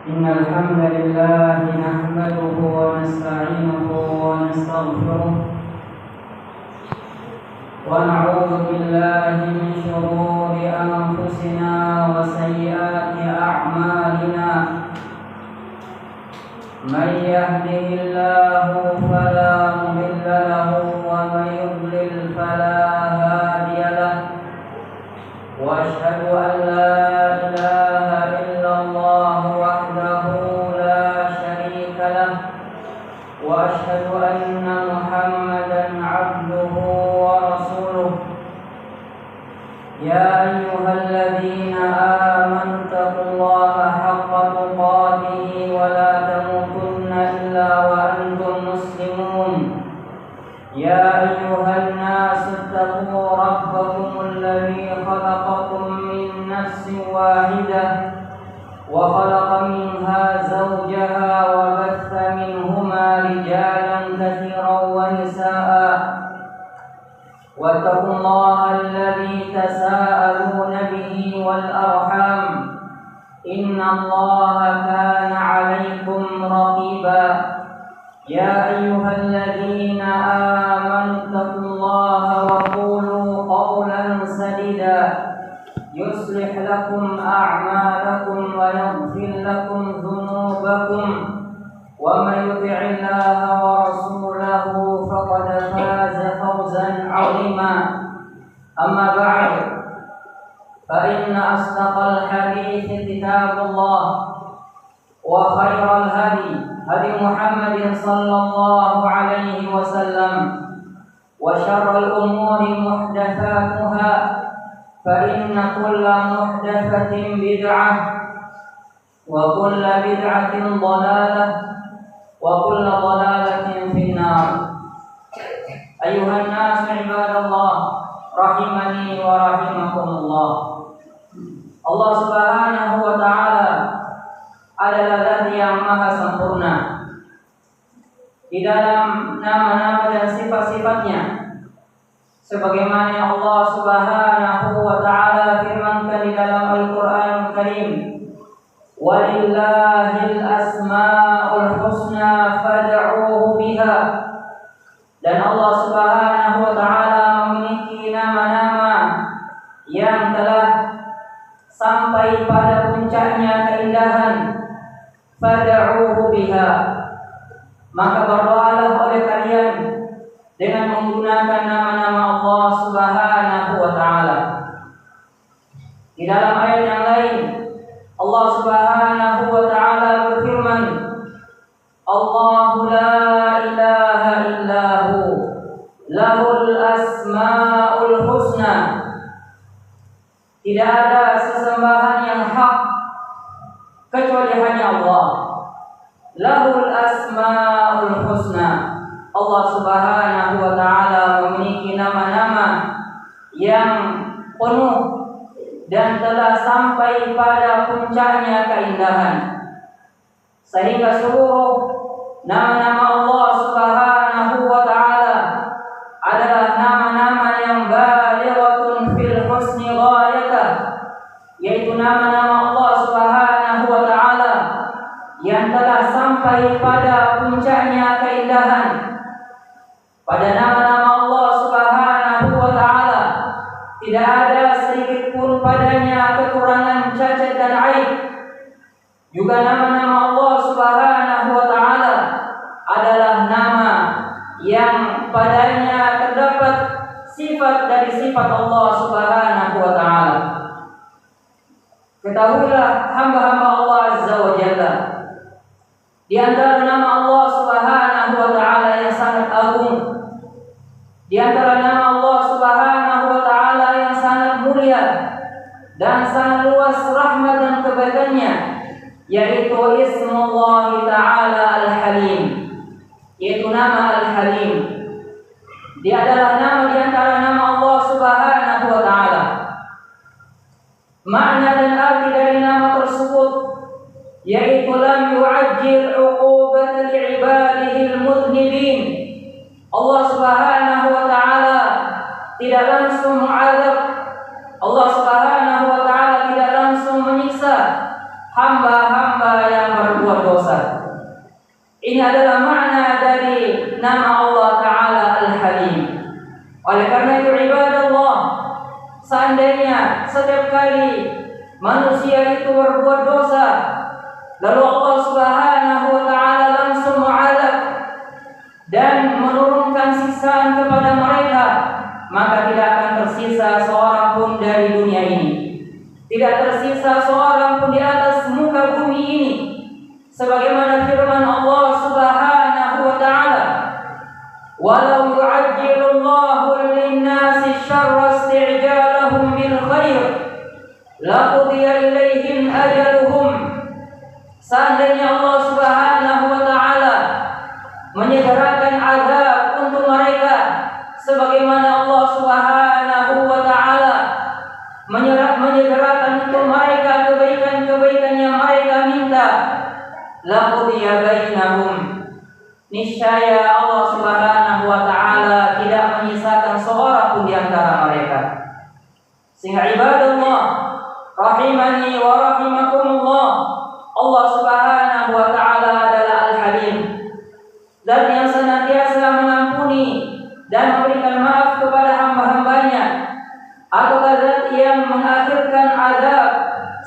إن الحمد لله نحمده ونستعينه ونستغفره ونعوذ بالله من شرور أنفسنا وسيئات أعمالنا من يهده الله فلا مضل له ومن يضلل فلا هادي له وأشهد أن لا إله إلا الله وحده لا شريك له وأشهد أن محمدا عبده ورسوله يا أيها الذين آمنوا اتقوا الله حق تقاته ولا تموتن إلا وأنتم مسلمون يا أيها الناس اتقوا ربكم الذي خلقكم من نفس واحدة وخلق منها زوجها وبث منهما رجالا كثيرا ونساء واتقوا الله الذي تساءلون به والأرحام إن الله كان عليكم رقيبا يا أيها الذين آمنوا اتقوا الله وقولوا قولا سديدا يصلح لكم أعمالكم ويغفر لكم ذنوبكم ومن يطع الله ورسوله فقد فاز فوزا عظيما أما بعد فإن أصدق الحديث كتاب الله وخير الهدي هدي محمد صلى الله عليه وسلم وشر الأمور محدثاتها فإن كل محدثة بدعة وكل بدعة ضلالة وكل ضلالة في النار أيها الناس عباد الله rahimani wa rahimakumullah. Allah Subhanahu wa taala adalah Zat yang maha sempurna di dalam nama-nama dan sifat-sifatnya, sebagaimana Allah Subhanahu wa taala firmankan di dalam Al-Qur'an Karim, walillahil asmaul husna fad'uuhu biha. Dan Allah Subhanahu wa taala memiliki nama-nama yang telah sampai pada puncaknya keindahan, fad'uuhu biha. Maka berdoalah oleh kalian dengan menggunakan nama-nama Allah Subhanahu wa taala. Di dalam ayat yang lain Allah Subhanahu wa taala berfirman, Allahu la ilaha illahu lahul asmaul husna. Tidak ada sesembahan yang hak kecuali hanya Allah. Lahul asmaul husna. Allah Subhanahu wa taala memiliki nama-nama yang penuh dan telah sampai pada puncaknya keindahan, sehingga seluruh nama-nama Allah Subhanahu wa taala adalah nama-nama yang balighatun fil husni ghayatah, yaitu nama-nama Allah Subhanahu wa taala yang telah sampai pada puncaknya keindahan. Pada nama-nama Allah Subhanahu wa taala tidak ada sedikit pun padanya kekurangan, cacat dan aib. Juga nama-nama Allah Subhanahu wa taala adalah nama yang padanya terdapat sifat dari sifat Allah Subhanahu wa taala. Ketahuilah hamba-hamba Allah Azza wa Jalla, di antara nama Allah Subhanahu wa taala yang sangat agung, di antara nama Allah Subhanahu wa taala yang sangat mulia dan sangat luas rahmat dan kebaikannya, yaitu Ismullah Ta'ala Al-Halim, yaitu nama Al-Halim. Dia adalah nama di antara nama Allah Subhanahu wa taala. Makna dan arti dari nama tersebut yaitu lam yu'ajjil 'uqubata li'ibadihi al-mudhnibin. Allah Subhanahu wa taala tidak langsung mengadab, Allah Subhanahu wa taala tidak langsung menyiksa hamba-hamba yang dosa. Ini adalah makna dari nama Allah Ta'ala Al-Halim. Oleh karena itu ibadallah, seandainya setiap kali manusia itu berbuat dosa, lalu Allah Subhanahu wa Ta'ala langsung mengazab dan menurunkan siksaan kepada mereka, maka tidak akan tersisa seorang pun dari dunia ini. Tidak tersisa seorang pun di atas muka bumi ini. Sebagaimana firman Allah Subhanahu wa Ta'ala, "Walau yu'ajjilullahu lin-nasi syarra isti'jalahum bil khair, laqudiya ilaihim ajaluhum." Seandainya Allah Subhanahu wa Ta'ala menyegerakan azab untuk mereka, sebagaimana Allah Subhanahu wa Ta'ala menyegerakan untuk mereka kebaikan-kebaikan yang mereka minta, laqudiya bainahum, niscaya Allah Subhanahu wa Ta'ala tidak menyisakan seorang pun di antara mereka. Sehingga ibadallah rahimani wa rahimakumullah, Allah Subhanahu wa Ta'ala adalah Al-Halim, zat yang senantiasa mengampuni dan memberikan maaf kepada hamba-hambanya, atau zat yang mengakhirkan azab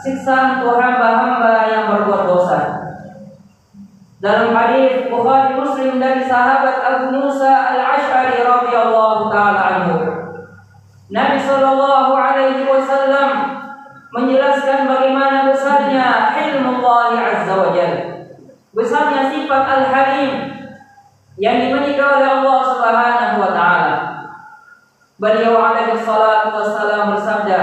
siksaan untuk hamba-hamba yang berbuat dosa. Dalam hadis Bukhari Muslim dari sahabat Abu Musa Al-Asy'ari radhiyallahu taala anhu, Nabi sallallahu alaihi wasallam menjelaskan bagaimana besarnya ilmullah azza wa jalla, besarnya sifat Al-Halim yang dimiliki oleh Allah Subhanahu wa Ta'ala. Beliau alaihi salatu wassalam bersabda,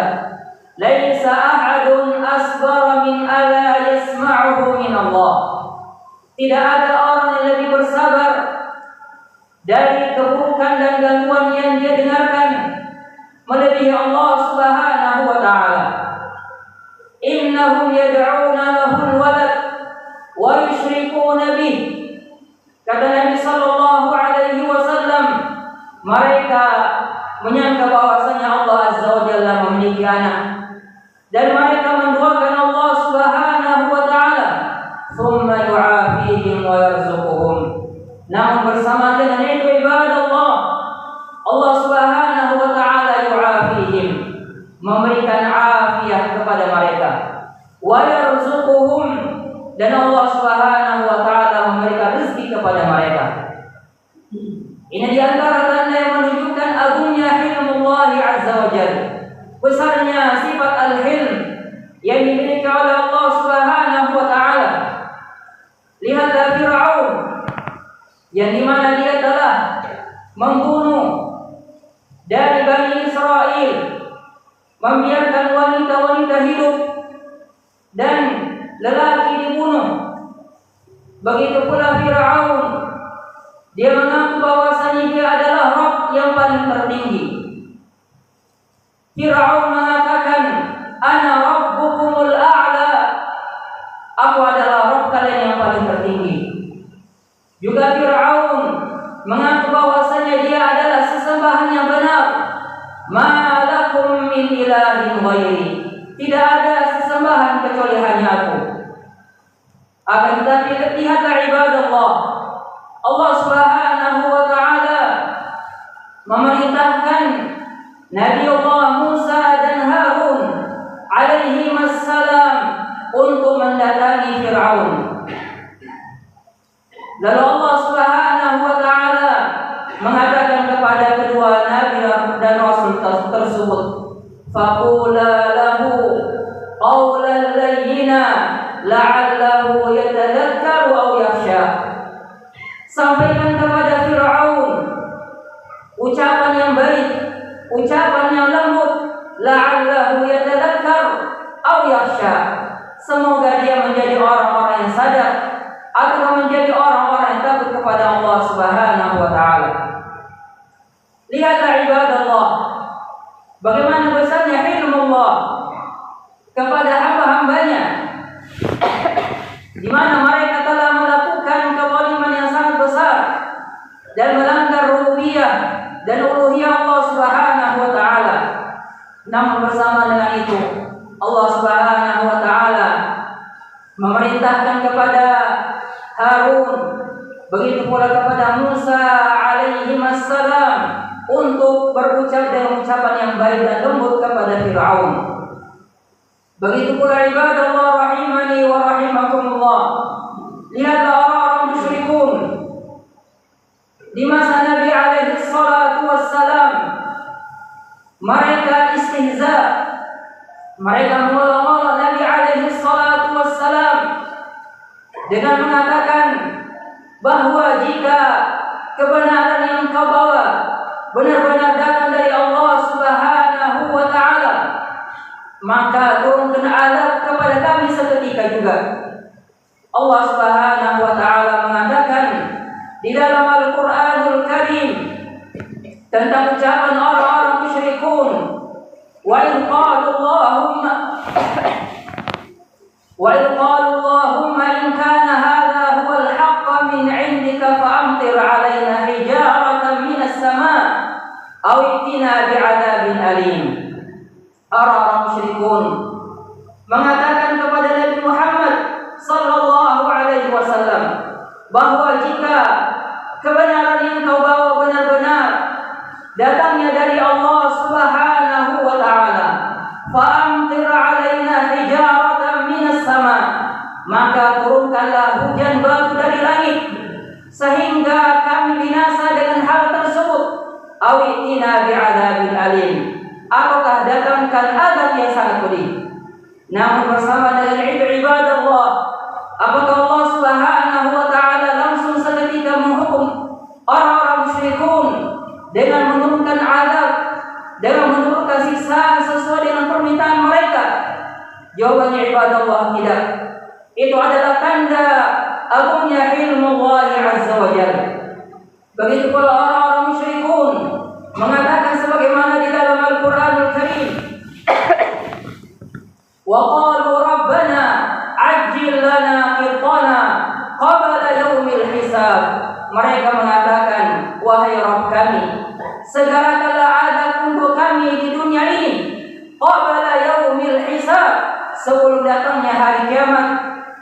"Laisa ahadun asbara min ala yasma'uhu min Allah." Tidak ada orang yang lebih bersabar dari keburukan dan gangguan yang dia dengarkan melebihi Allah Subhanahu wa Ta'ala. Innahum yad'una lahul walad wa yusyrikuna bih. Kata Nabi sallallahu alaihi wasallam, mereka menyangka bahwasanya Allah Azza wa Jalla memiliki anak, dan mereka menduakan Allah Subhanahu wa Ta'ala, thumma yu'afihim wa yarzuquhum. Namun bersama dengan itu ibadallah, Allah Subhanahu wa Ta'ala yu'afihim, memberikan afiat kepada mereka, wa yarzuquhum, dan Allah Subhanahu wa Ta'ala memberikan rezeki kepada mereka. Ini di antara tanda yang menunjukkan agungnya ilmullah azza wa jalla, besarnya sifat al-hilm yang dimiliki oleh Allah Subhanahu wa Ta'ala. Lihatlah Fir'aun, yang dimana dia telah membunuh dari Bani Israel, membiarkan wanita-wanita hidup dan lelaki dibunuh. Begitu pula Fir'aun, dia mengaku bahwasanya dia adalah Rabb yang paling tertinggi. Fir'aun mengatakan, "Ana rabbukumul a'la." Aku adalah Rabb kalian yang paling tertinggi. Juga Fir'aun mengaku bahwasanya dia adalah sesembahan yang benar. Ma lakum min ilahin ghairi. Tidak ada sesembahan kecuali hanya aku. Akan tetapi lihatlah ibadallah, Allah Subhanahu wa Ta'ala memerintahkan Nabi Allah Musa dan Harun alaihi wassalam untuk mendatangi Fir'aun. Lalu Allah Subhanahu wa Ta'ala mengatakan kepada kedua nabi dan rasul tersebut, "Faqula lahu qawlan layyina la'allahu yatadhakkaru aw yakhsha." Sampaikan kepada Fir'aun ucapan yang baik, ucapan yang lembut, la'allahu yatadhakkar aw yakhsha. Semoga dia menjadi orang-orang yang sadar atau menjadi orang-orang yang takut kepada Allah Subhanahu wa Ta'ala. Lihatlah ibadallah, bagaimana besarnya ilmu Allah kepada hamba-hambanya, di mana mereka telah melakukan kezaliman yang sangat besar dan melanggar rububiyah dan uluhiyah Allah Subhanahu wa Ta'ala. Namun bersama dengan itu, Allah Subhanahu wa Ta'ala memerintahkan memerintahkan kepada Harun, begitu pula kepada Musa alaihi wassalam untuk berucap dengan ucapan yang baik dan lembut kepada Fir'aun. Begitu pula ibadallah rahimani wa rahimakumullah. Lihatlah orang-orang musyrikun di masa Nabi alaihi salatu wassalam, mereka istihza, mereka mengolok-olok Nabi alaihi salatu wassalam dengan mengatakan bahwa jika kebenaran yang kau bawa benar-benar datang dari Allah Subhanahu wa ta'ala, maka turunkan azab kepada kami seketika juga. Allah Subhanahu wa ta'ala mengatakan di dalam Al-Qur'anul Karim tentang ucapan orang-orang musyrikun, wa in qalu Allahumma in kana hadha huwa al-haqqa min 'indika fa'amtir 'alaina hijaratan minas sama' aw itina bi'adzabin alim. Orang-orang musyrikun mengatakan kepada Nabi Muhammad sallallahu alaihi wasallam bahwa jika kebenaran yang kau bawa benar-benar datangnya dari Allah Subhanahu wa ta'ala, fa'amtir 'alaina hijaratan minas sama', maka turunkanlah hujan batu dari langit sehingga kami binasa dengan hal tersebut, aw itina bi'adzabin alim, ataukah datangkan azab yang sangat pedih. Namun bersama dengan itu ibadallah, apakah Allah Subhanahu wa ta'ala langsung seketika menghukum orang-orang musyrikun dengan menurunkan azab, dengan menurunkan siksaan sesuai dengan permintaan mereka? Jawabannya ibadallah, tidak. Itu adalah tanda agungnya ilmu Allah Azza wa Jalla. Begitu pula orang-orang musyrikun mengatakan sebagaimana di dalam Al-Qur'anul Karim, wa qalu rabbana ajjil lana qitana qabla yaumil hisab. Mereka mengatakan, wahai Rabb kami, segerakanlah azab untuk kami di dunia ini qabla yaumil hisab, sebelum datangnya hari kiamat,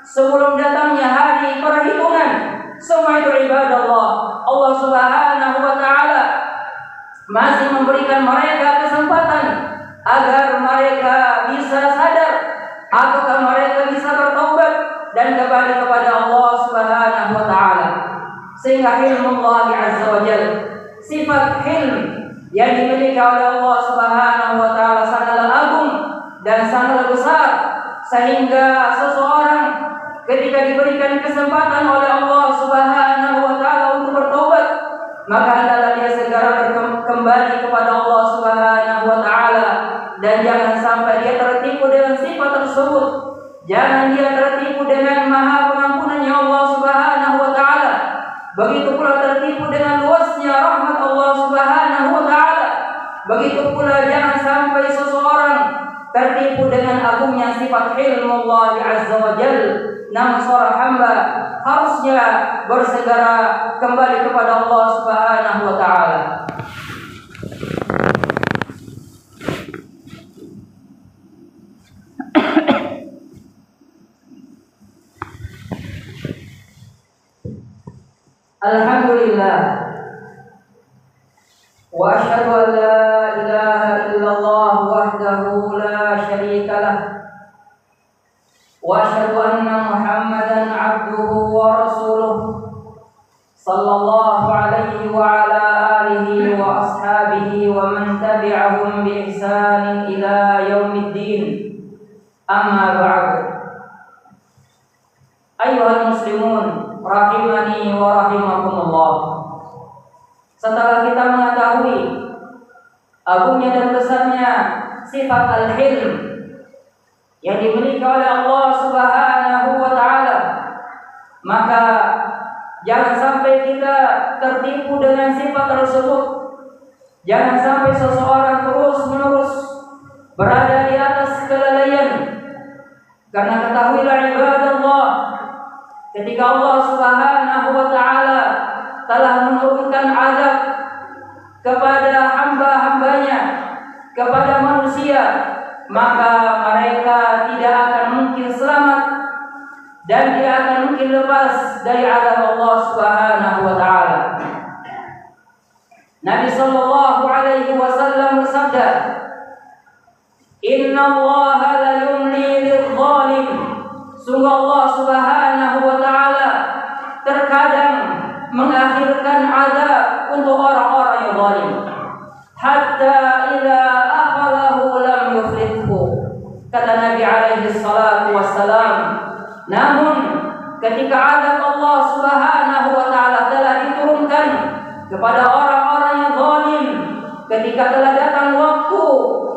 sebelum datangnya hari perhitungan. Semua itu ibadallah, Allah Subhanahu wa ta'ala masih memberikan mereka kesempatan agar mereka bisa sadar, apakah mereka bisa bertaubat dan kembali kepada Allah Subhanahu wa ta'ala. Sehingga ilmu Allah Azza wa Jalla, sifat ilm yang dimiliki oleh Allah Subhanahu wa ta'ala sangatlah agung dan sangatlah besar, sehingga seseorang ketika diberikan kesempatan oleh Allah Subhanahu wa ta'ala untuk bertaubat, maka hendaklah dia segera kembali kepada Allah Subhanahu wa ta'ala, dan jangan sampai dia tertipu dengan sifat tersebut. Jangan dia tertipu dengan maha pengampunannya Allah Subhanahu wa ta'ala. Begitu pula tertipu dengan luasnya rahmat Allah Subhanahu wa ta'ala. Begitu pula jangan sampai seseorang tertipu dengan agungnya sifat ilmu Allah Azza wa Jalla. Namun seorang hamba harusnya bersegera kembali kepada Allah Subhanahu wa ta'ala. Alhamdulillah, wa asyhadu an la ilaha illallah wahdahu la syarika lah, wa asyhadu anna Muhammadan abduhu wa rasuluh, sallallahu alaihi wa ala alihi wa ashabihi wa man tabi'ahum bi ihsanin ila yaumiddin. Amma ba'd. Ayyuhal muslimun rahimani wa rahimakumullah. Setelah kita mengetahui agungnya dan besarnya sifat al-hilm yang dimiliki oleh Allah Subhanahu wa ta'ala, maka jangan sampai kita tertipu dengan sifat tersebut. Jangan sampai seseorang terus-menerus berada di atas kelalaian. Karena ketahuilah ibadallah, ketika Allah Subhanahu wa ta'ala telah menurunkan azab kepada hamba-hambanya, kepada manusia, maka mereka tidak akan mungkin selamat dan dia akan mungkin lepas dari azab Allah Subhanahu wa taala. Nabi sallallahu alaihi wasallam bersabda, "Inna Allah la yumli lidh-dhalim." Sungguh Allah Subhanahu wa taala terkadang mengakhirkan azab untuk orang-orang yang zalim. Hatta idza akhadahu lam yuflithu. Kata Nabi alaihi salatu wassalam, namun ketika azab Allah Subhanahu wa taala telah diturunkan kepada orang-orang yang zalim, ketika telah datang waktu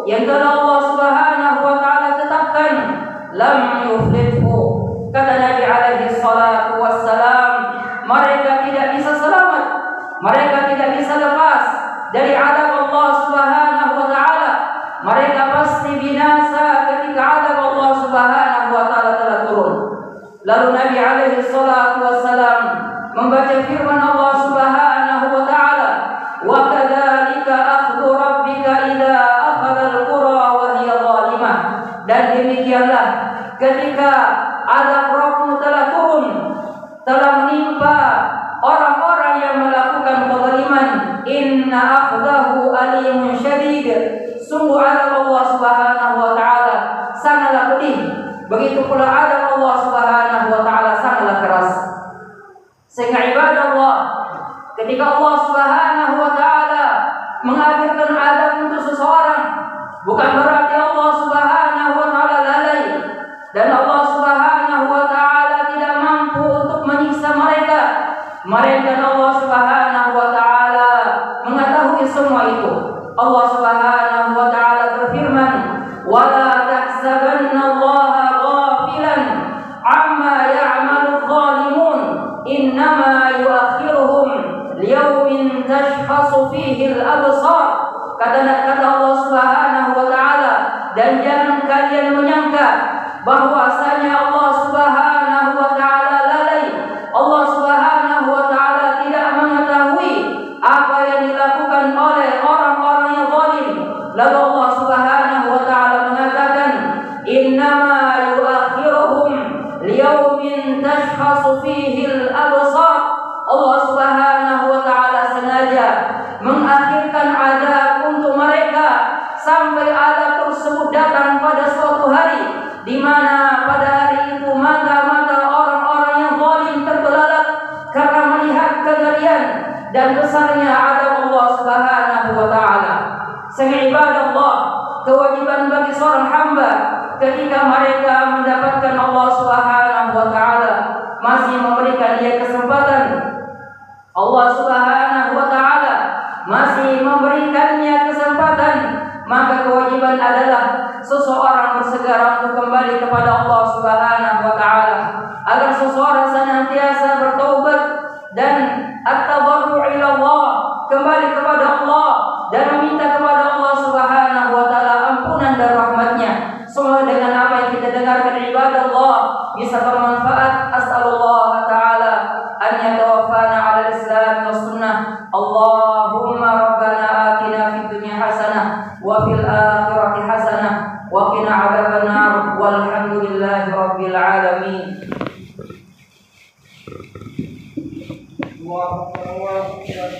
yang telah Allah Subhanahu wa taala tetapkan, lam yuflithu. Kata Nabi alaihi salatu wassalam, mereka tidak bisa selamat, mereka tidak bisa lepas dari azab Allah Subhanahu wa taala. Mereka pasti binasa ketika azab Allah Subhanahu wa taala telah turun. Lalu Nabi alaihi salatu wassalam membaca firman Allah Subhanahu wa taala, "Wa kadzalika akhdhu rabbika idza akhadha al-qura wa hiya zalimah." Dan demikianlah ketika azab Rabbmu telah turun, telah menimpa orang-orang yang melakukan kezaliman, inna akhdahu alimun syadid. Sungguh azab Allah Subhanahu wa taala sangatlah pedih. Begitu pula azab Allah Subhanahu wa taala sangatlah keras. Sehingga ibadah Allah, ketika Allah Subhanahu wa taala mengakhirkan azab untuk seseorang, bukan berarti Allah Subhanahu wa taala lalai dan Allah Subhanahu wa taala tidak mampu untuk menyiksa mereka. Melainkan Allah Subhanahu wa taala mengetahui semua itu. Allah Subhanahu wa taala berfirman, "Wala tahsabanna Allaha ghafilan amma ya'malu adh-dhalimun, innama yu'akhiruhum liyaumin tashkhasu fihi al-absar." Kata Allah Subhanahu wa taala, dan jangan kalian menyangka bahwasanya Allah Subhanahu wa taala lalai. Allah Subhanahu wa taala tidak mengetahui apa yang dilakukan oleh orang-orang yang zalim. Lalu Allah Subhanahu wa taala mengatakan, "Innama yu'akhiruhum liyaumin tashkhasu fihi al-absar." Allah Subhanahu wa taala sengaja mengakhirkan azab untuk mereka sampai azab tersebut datang pada suatu hari, di mana pada hari itu mata-mata orang-orang yang zalim terbelalak karena melihat kengerian dan besarnya azab Allah Subhanahu wa taala. Sehingga ibadah Allah, kewajiban bagi seorang hamba ketika mereka mendapatkan Allah Subhanahu wa taala masih memberikan dia kesempatan, Allah Subhanahu wa taala masih memberikannya kesempatan, maka kewajiban adalah seseorang bersegera untuk kembali kepada Allah Subhanahu wa taala, agar seseorang senantiasa bertaubat dan at-tadarru' ila Allah, kembali kepada Allah dan meminta kepada Allah Subhanahu wa taala ampunan dan rahmatnya. Semoga dengan apa yang kita dengarkan ibadah Allah bisa bermanfaat. As'alullah ta'ala an yatawaffana 'ala al-islam wa sunnah. Allahumma rabbana atina fid dunya hasanah wa fil akhirati hasanah wa qina 'adzaban nar. Walhamdulillahi rabbil alamin. Allahu akbar.